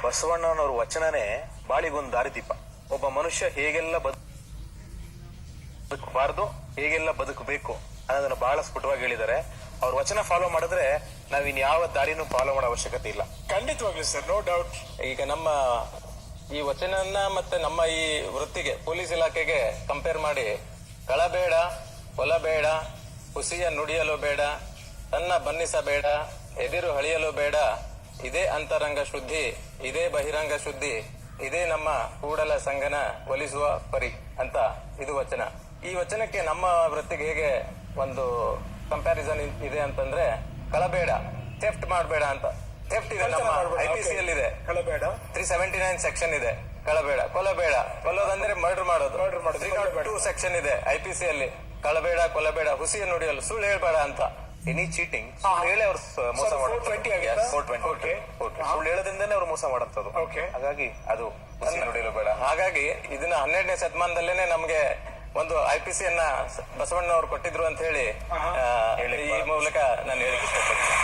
ಬಸವಣ್ಣನವ್ರ ವಚನನೇ ಬಾಳಿಗೊಂದು ದಾರಿದೀಪ. ಒಬ್ಬ ಮನುಷ್ಯ ಹೇಗೆಲ್ಲ ಬದುಕಬಾರ್ದು, ಹೇಗೆಲ್ಲ ಬದುಕಬೇಕು ಅನ್ನೋದನ್ನ ಬಹಳ ಸ್ಫುಟವಾಗಿ ಹೇಳಿದ್ದಾರೆ. ಅವ್ರ ವಚನ ಫಾಲೋ ಮಾಡಿದ್ರೆ ನಾವಿನ್ ಯಾವ ದಾರಿನೂ ಫಾಲೋ ಮಾಡೋ ಅವಶ್ಯಕತೆ ಇಲ್ಲ. ಖಂಡಿತವಾಗ್ಲಿ ಸರ್, ನೋ ಡೌಟ್. ಈಗ ನಮ್ಮ ಈ ವಚನನ್ನ ಮತ್ತೆ ನಮ್ಮ ಈ ವೃತ್ತಿಗೆ, ಪೊಲೀಸ್ ಇಲಾಖೆಗೆ ಕಂಪೇರ್ ಮಾಡಿ, ಕಳಬೇಡ, ಕೊಲಬೇಡ, ಹುಸಿಯ ನುಡಿಯಲು ಬೇಡ, ತನ್ನ ಬನ್ನಿಸಬೇಡ, ಎದಿರು ಹಳಿಯಲು ಬೇಡ, ಇದೇ ಅಂತರಂಗ ಶುದ್ಧಿ, ಇದೇ ಬಹಿರಂಗ ಶುದ್ಧಿ, ಇದೇ ನಮ್ಮ ಕೂಡಲ ಸಂಗನ ಒಲಿಸುವ ಪರಿ ಅಂತ ಇದು ವಚನ. ಈ ವಚನಕ್ಕೆ ನಮ್ಮ ವೃತ್ತಿಗೆ ಹೇಗೆ ಒಂದು ಕಂಪ್ಯಾರಿಸನ್ ಇದೆ ಅಂತಂದ್ರೆ, ಕಳಬೇಡ, ಥೆಫ್ಟ್ ಮಾಡಬೇಡ ಅಂತ. ಥೆಫ್ಟ್ ಇದೆ ನಮ್ಮ IPC ಅಲ್ಲಿ ಇದೆ, ಕಳಬೇಡ 379 ಸೆಕ್ಷನ್ ಇದೆ. ಕಳಬೇಡ, ಕೊಲಬೇಡ, ಕೊಲ್ಲೋದಂದ್ರೆ ಮರ್ಡರ್ ಮಾಡೋದು. 302 ಸೆಕ್ಷನ್ ಇದೆ IPC ಅಲ್ಲಿ. ಕಳಬೇಡ, ಕೊಲಬೇಡ, ಹುಸಿಯ ನುಡಿಯಲು, ಸುಳ್ಳು ಹೇಳ್ಬೇಡ ಅಂತ. ಎನಿ ಚೀಟಿಂಗ್, ಹೇಳಿ ಅವ್ರು ಮೋಸ ಮಾಡೋದು. 420 ಸುಳ್ಳು ಹೇಳೋದ್ರಿಂದಾನೇ ಅವ್ರು ಮೋಸ ಮಾಡಂತದ್ದು. ಹಾಗಾಗಿ ಅದು ನುಡಿಯಲು ಬೇಡ. ಹಾಗಾಗಿ ಇದನ್ನ 12ನೇ ಶತಮಾನದಲ್ಲೇನೆ ನಮ್ಗೆ ಒಂದು IPC ಯನ್ನ ಬಸವಣ್ಣನವರು ಕೊಟ್ಟಿದ್ರು ಅಂತ ಹೇಳಿ ಈ ಮೂಲಕ ನಾನು ಹೇಳಿಕ್ಕೆ ಇಷ್ಟಪಡ್ತೀನಿ.